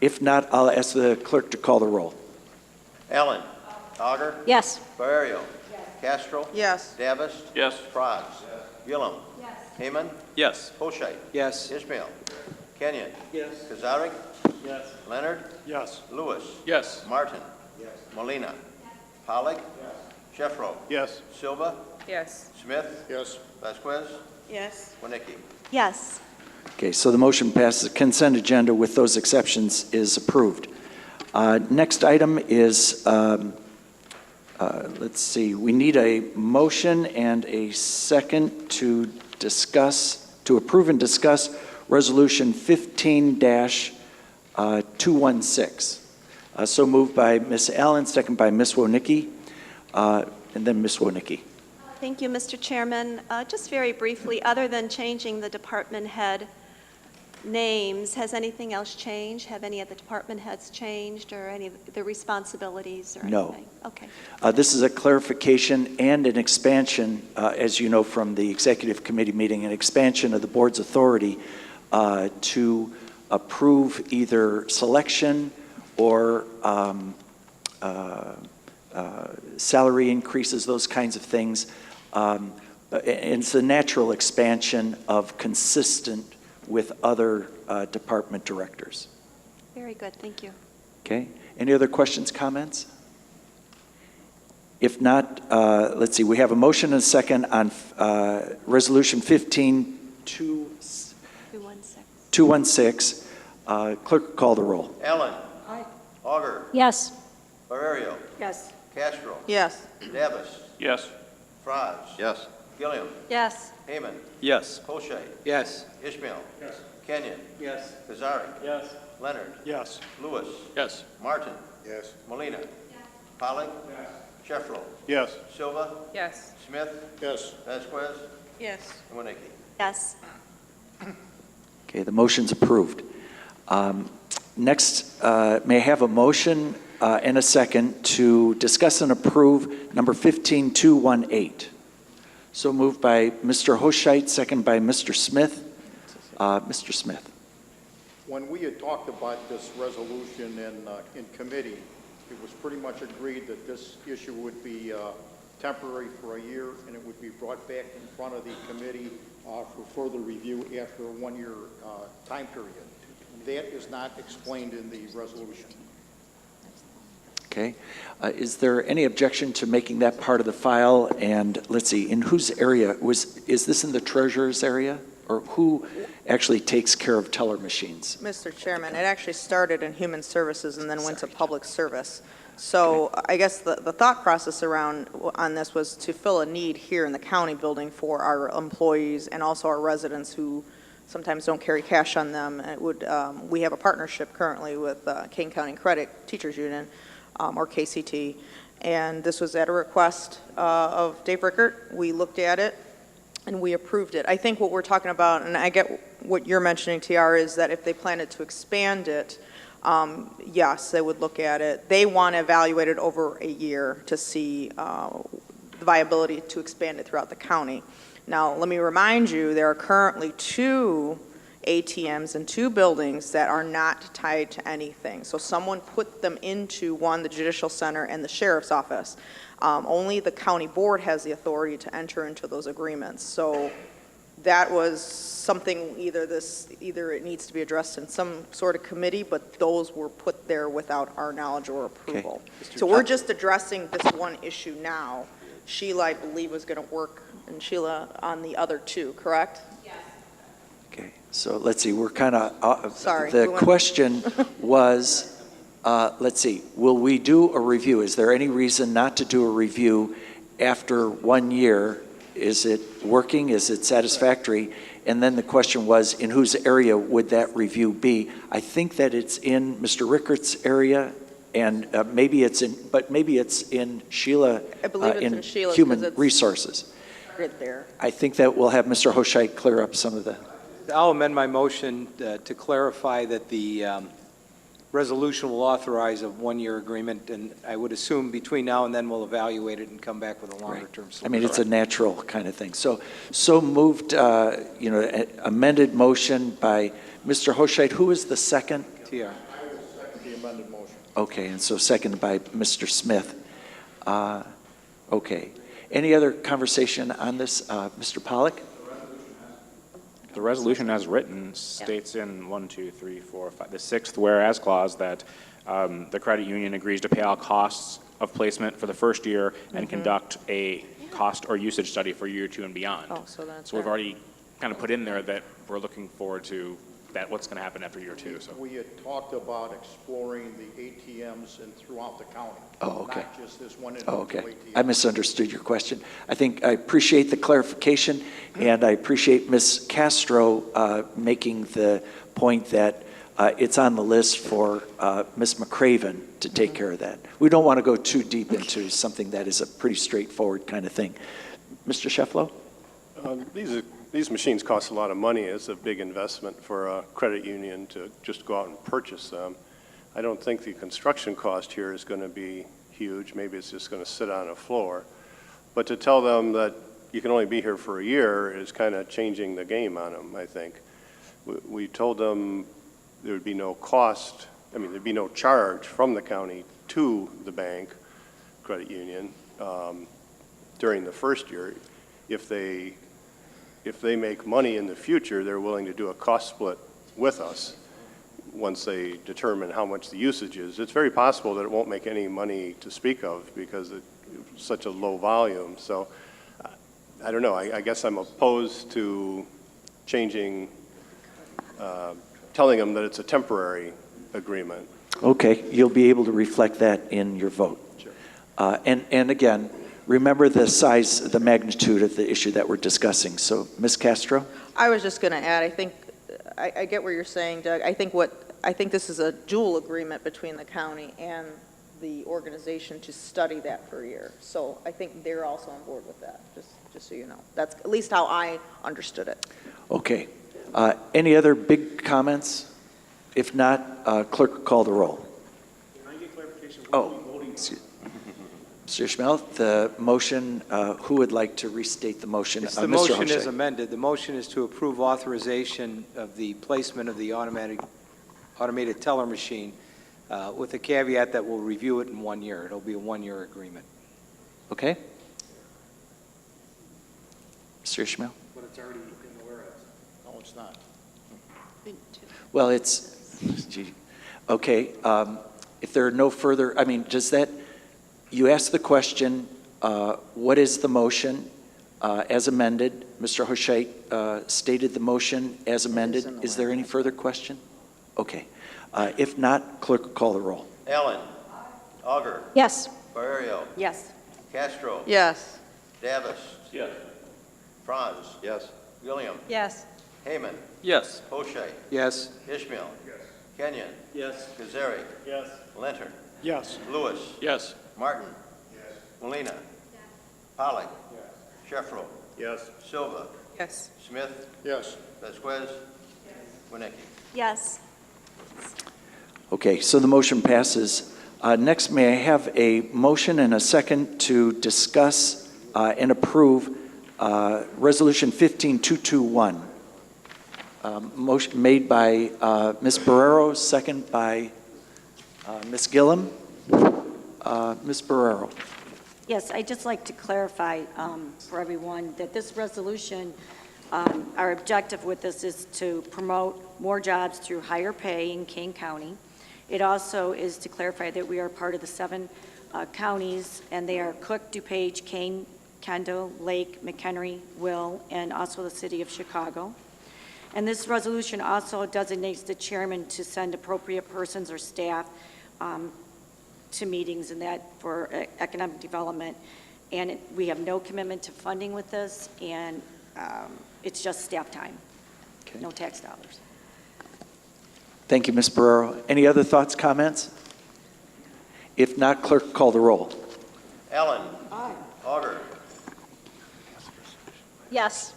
If not, I'll ask the clerk to call the roll. Allen. Auger. Yes. Barrio. Castro. Yes. Davis. Yes. Franz. Gillum. Yes. Heyman. Yes. Poche. Yes. Ishmael. Kenyon. Yes. Kazaric. Yes. Leonard. Yes. Lewis. Yes. Martin. Yes. Molina. Pollock. Yes. Sheffro. Yes. Silva. Yes. Smith. Yes. Vasquez. Yes. Winicky. Yes. Okay, so the motion passes. The consent agenda with those exceptions is approved. Next item is Let's see, we need a motion and a second to approve and discuss Resolution 15-216. So moved by Ms. Allen, second by Ms. Wonicky, and then Ms. Wonicky. Thank you, Mr. Chairman. Just very briefly, other than changing the department head names, has anything else changed? Have any of the department heads changed, or any of the responsibilities or No. anything? Okay. This is a clarification and an expansion, as you know from the executive committee meeting, an expansion of the board's authority to approve either selection or salary increases, those kinds of things. And it's a natural expansion of consistent with other department directors. Very good. Thank you. Okay. Any other questions, comments? If not, let's see. We have a motion and a second on Resolution 15-216. Clerk, call the roll. Allen. Aye. Auger. Yes. Barrerio. Yes. Castro. Yes. Davis. Yes. Franz. Yes. Gilliam. Yes. Heyman. Yes. Koschei. Yes. Ishmael. Yes. Kenyon. Yes. Kazari. Yes. Leonard. Yes. Lewis. Yes. Martin. Yes. Molina. Pollock. Yes. Sheffler. Yes. Silva. Yes. Smith. Yes. Vasquez. Yes. And Winicky. Yes. Okay, the motion's approved. Next, may I have a motion and a second to discuss and approve number 15-218? So moved by Mr. Hoscheit, second by Mr. Smith. Mr. Smith. When we had talked about this resolution in committee, it was pretty much agreed that this issue would be temporary for a year, and it would be brought back in front of the committee for further review after a one-year time period. That is not explained in the resolution. Okay. Is there any objection to making that part of the file? And let's see, in whose area is this in the treasurer's area? Or who actually takes care of teller machines? Mr. Chairman, it actually started in Human Services and then went to Public Service. So I guess the thought process on this was to fill a need here in the county building for our employees and also our residents who sometimes don't carry cash on them. And we have a partnership currently with Kane County Credit Teachers Union, or KCT, and this was at a request of Dave Rickert. We looked at it and we approved it. I think what we're talking about, and I get what you're mentioning, TR, is that if they planned to expand it, yes, they would look at it. They want to evaluate it over a year to see the viability to expand it throughout the county. Now, let me remind you, there are currently 2 ATMs in 2 buildings that are not tied to anything. So someone put them into one, the Judicial Center and the Sheriff's Office. Only the county board has the authority to enter into those agreements. So that was something either it needs to be addressed in some sort of committee, but those were put there without our knowledge or approval. Okay. So we're just addressing this one issue now. Sheila, I believe, was going to work, and Sheila on the other 2, correct? Yes. Okay, so let's see, we're kind of, Sorry. the question was, let's see, will we do a review? Is there any reason not to do a review after 1 year? Is it working? Is it satisfactory? And then the question was, in whose area would that review be? I think that it's in Mr. Rickert's area, and maybe it's in Sheila. I believe it's in Sheila's, Human 'cause it's Resources. right there. I think that we'll have Mr. Hoscheit clear up some of the. I'll amend my motion to clarify that the resolution will authorize a 1-year agreement, and I would assume between now and then we'll evaluate it and come back with a longer-term solution. I mean, it's a natural kind of thing. So moved, amended motion by Mr. Hoscheit. Who is the second? TR. I will second the amended motion. Okay, and so seconded by Mr. Smith. Okay. Any other conversation on this? Mr. Pollock? The resolution as written states in the 6th whereas clause that the credit union agrees to pay all costs of placement for the first year and conduct a cost or usage study for year 2 and beyond. Oh, so that's So we've already kind of put in there that we're looking forward to that what's going to happen after year two. So We had talked about exploring the ATMs and throughout the county. Oh, okay. Not just this one Oh, individual okay. ATM. I misunderstood your question. I appreciate the clarification, and I appreciate Ms. Castro making the point that it's on the list for Ms. McCraven to take care of that. We don't want to go too deep into something that is a pretty straightforward kind of thing. Mr. Shefflow? These machines cost a lot of money. It's a big investment for a credit union to just go out and purchase them. I don't think the construction cost here is going to be huge. Maybe it's just going to sit on a floor. But to tell them that you can only be here for a year is kind of changing the game on them, I think. We told them there would be no cost, there'd be no charge from the county to the bank, credit union, during the first year. If they make money in the future, they're willing to do a cost split with us once they determine how much the usage is. It's very possible that it won't make any money to speak of because it's such a low volume. So I don't know. I guess I'm opposed to changing, telling them that it's a temporary agreement. Okay, you'll be able to reflect that in your vote. Sure. And again, remember the size, the magnitude of the issue that we're discussing. So, Ms. Castro? I was just going to add, I think, I get what you're saying, Doug. I think this is a dual agreement between the county and the organization to study that for a year. So I think they're also on board with that, just so you know. That's at least how I understood it. Okay. Any other big comments? If not, clerk, call the roll. Can I get clarification? Mr. Schmelt, the motion, who would like to restate the motion? It's the Mr. motion Hochschild. is amended. The motion is to approve authorization of the placement of the automated teller machine with the caveat that we'll review it in 1 year. It'll be a 1-year agreement. Okay. Mr. Schmelt? But it's already in the whereas. No, it's not. Well, it's, okay. If there are no further, does that, you asked the question, what is the motion as amended? Mr. Hochschild stated the motion as amended. Is there any further question? Okay. If not, clerk, call the roll. Allen. Auger. Yes. Barrio. Yes. Castro. Yes. Davis. Yes. Franz. Yes. William. Yes. Heyman. Yes. Hoshea. Yes. Ishmael. Kenyon. Yes. Kazari. Yes. Leonard. Yes. Lewis. yes. Martin. Yes. Molina. Pollock. Yes. Sheffro. Yes. Silva. Yes. Smith. Yes. Vasquez. Winnicki. Yes. Okay, so the motion passes. Next, may I have a motion and a second to discuss and approve Resolution 15221? Motion made by Ms. Barrero, second by Ms. Gillum. Ms. Barrero. Yes, I'd just like to clarify for everyone that this resolution, our objective with this is to promote more jobs through higher pay in Kane County. It also is to clarify that we are part of the 7 counties, and they are Cook, DuPage, Kane, Kendall, Lake, McHenry, Will, and also the city of Chicago. And this resolution also designates the chairman to send appropriate persons or staff to meetings and that for economic development. And we have no commitment to funding with this, and it's just staff time, Okay. no tax dollars. Thank you, Ms. Barrero. Any other thoughts, comments? If not, clerk, call the roll. Allen. Aye. Auger. Yes.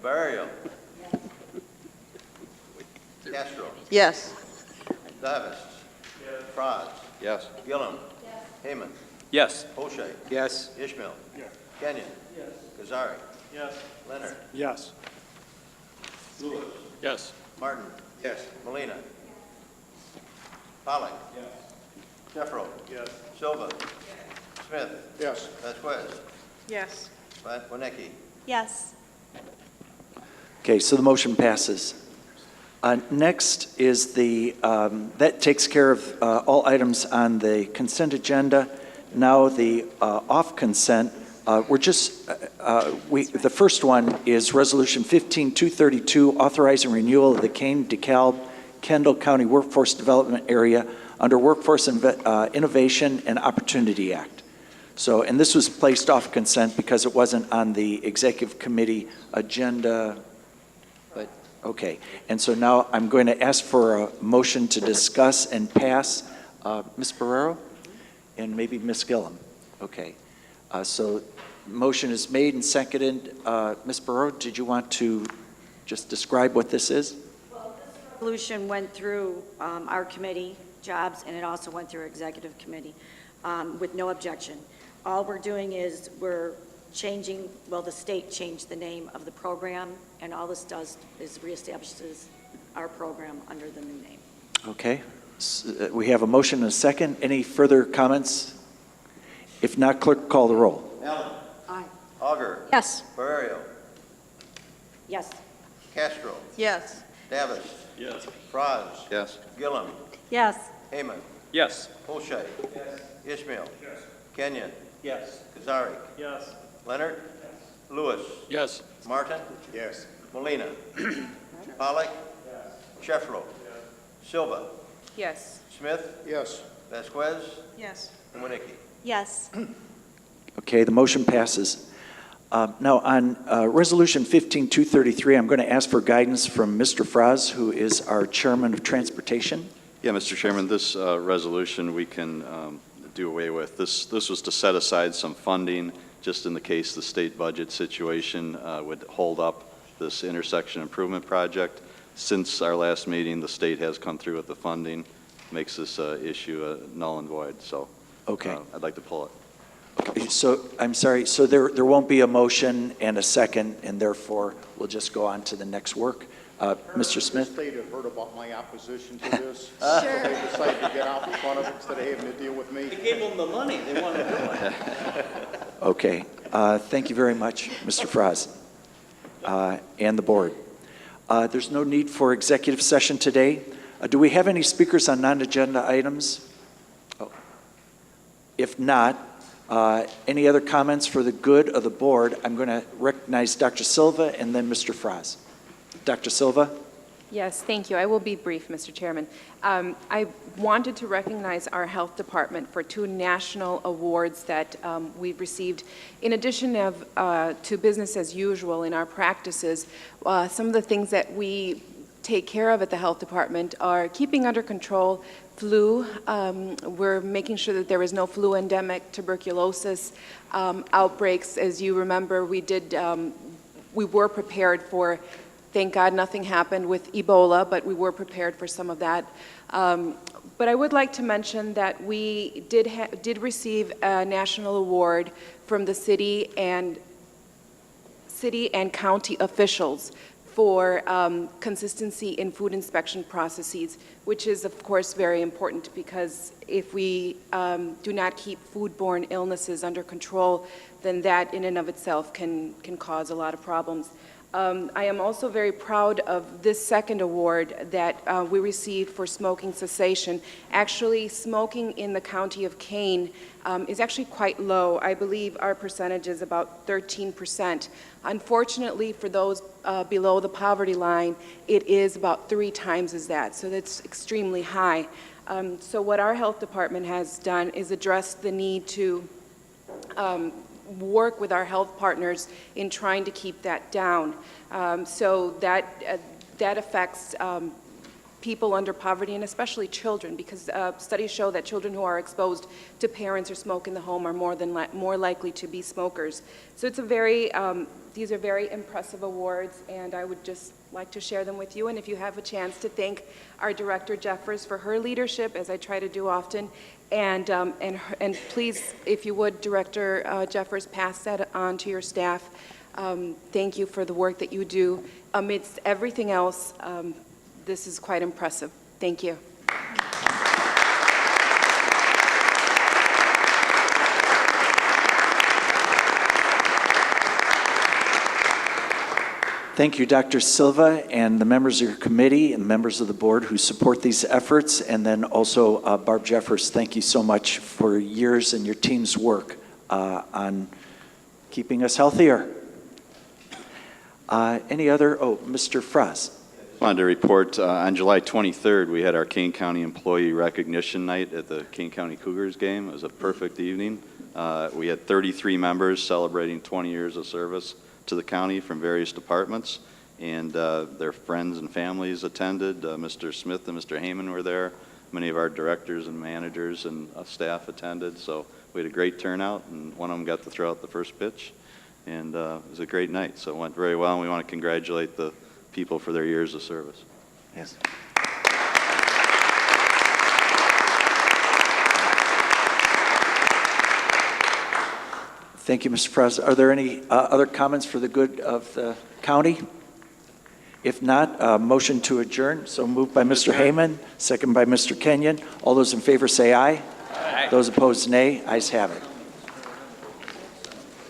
Barrio. Castro. Yes. Davis. Franz. Yes. Gillum. Heyman. Yes. Hoshea. Yes. Ishmael. Kenyon. Kazari. Yes. Leonard. Yes. Lewis. Yes. Martin. Yes. Molina. Pollock. Yes. Sheffro. Yes. Silva. Smith. Yes. Vasquez. Yes. Winnicki. Yes. Okay, so the motion passes. Next is that takes care of all items on the consent agenda. Now the off consent The first one is Resolution 15232, authorizing renewal of the Kane, DeKalb, Kendall County Workforce Development Area under Workforce Innovation and Opportunity Act. So, and this was placed off consent because it wasn't on the executive committee agenda, but okay. And so now I'm going to ask for a motion to discuss and pass. Ms. Barrero and maybe Ms. Gillum. Okay. So motion is made and seconded. Ms. Barrero, did you want to just describe what this is? Well, this resolution went through our committee, Jobs, and it also went through Executive Committee with no objection. All we're doing is we're changing, well, the state changed the name of the program, and all this does is reestablishes our program under the new name. Okay. We have a motion and a second. Any further comments? If not, clerk, call the roll. Allen. Aye. Auger. Yes. Barrio. Yes. Castro. Yes. Davis. Yes. Franz. Yes. Gillum. Yes. Heyman. Yes. Holshay. Yes. Ishmael. Yes. Kenyon. Yes. Kazari. Yes. Leonard. Lewis. Yes. Martin. Yes. Molina. Pollock. Sheffler. Silva. Yes. Smith. Yes. Vasquez. Yes. And Winnicki. Yes. Okay, the motion passes. Now, on Resolution 15233, I'm going to ask for guidance from Mr. Fraz, who is our Chairman of Transportation. Yeah, Mr. Chairman, this resolution we can do away with. This was to set aside some funding just in the case the state budget situation would hold up this intersection improvement project. Since our last meeting, the state has come through with the funding, makes this issue null and void. So okay. I'd like to pull it. Okay, so I'm sorry, so there won't be a motion and a second, and therefore we'll just go on to the next work. Mr. Smith? The state had heard about my opposition to this, so they decided to get out in front of it instead of having to deal with me. They gave them the money. They wanted to do it. Okay, thank you very much, Mr. Fraz, and the board. There's no need for executive session today. Do we have any speakers on non-agenda items? Oh. If not, any other comments for the good of the board? I'm going to recognize Dr. Silva and then Mr. Fraz. Dr. Silva? Yes, thank you. I will be brief, Mr. Chairman. I wanted to recognize our health department for 2 national awards that we've received. In addition to business as usual in our practices, some of the things that we take care of at the health department are keeping under control flu. We're making sure that there is no flu endemic, tuberculosis outbreaks. As you remember, we were prepared for. Thank God nothing happened with Ebola, but we were prepared for some of that. But I would like to mention that we did receive a national award from the city and county officials for consistency in food inspection processes, which is of course very important because if we do not keep foodborne illnesses under control, then that in and of itself can cause a lot of problems. I am also very proud of this second award that we received for smoking cessation. Actually, smoking in the county of Kane is actually quite low. I believe our percentage is about 13%. Unfortunately, for those below the poverty line, it is about 3 times as that, so that's extremely high. So what our health department has done is address the need to work with our health partners in trying to keep that down. So that affects people under poverty and especially children, because studies show that children who are exposed to parents who smoke in the home are more likely to be smokers. So it's these are very impressive awards, and I would just like to share them with you. And if you have a chance to thank our Director Jeffers for her leadership, as I try to do often, and please, if you would, Director Jeffers, pass that on to your staff. Thank you for the work that you do. Amidst everything else, this is quite impressive. Thank you. Thank you, Dr. Silva, and the members of your committee and members of the board who support these efforts, and then also Barb Jeffers, thank you so much for years and your team's work on keeping us healthier. Any other? Oh, Mr. Frost. I wanted to report on July 23rd, we had our Kane County Employee Recognition Night at the Kane County Cougars game. It was a perfect evening. We had 33 members celebrating 20 years of service to the county from various departments, and their friends and families attended. Mr. Smith and Mr. Heyman were there. Many of our directors and managers and staff attended, so we had a great turnout, and one of them got to throw out the first pitch, and it was a great night, so it went very well, and we want to congratulate the people for their years of service. Yes. Thank you, Mr. President. Are there any other comments for the good of the county? If not, motion to adjourn. So moved by Mr. Heyman, second by Mr. Kenyon. All those in favor say aye. Aye. Those opposed, nay. Ayes have it.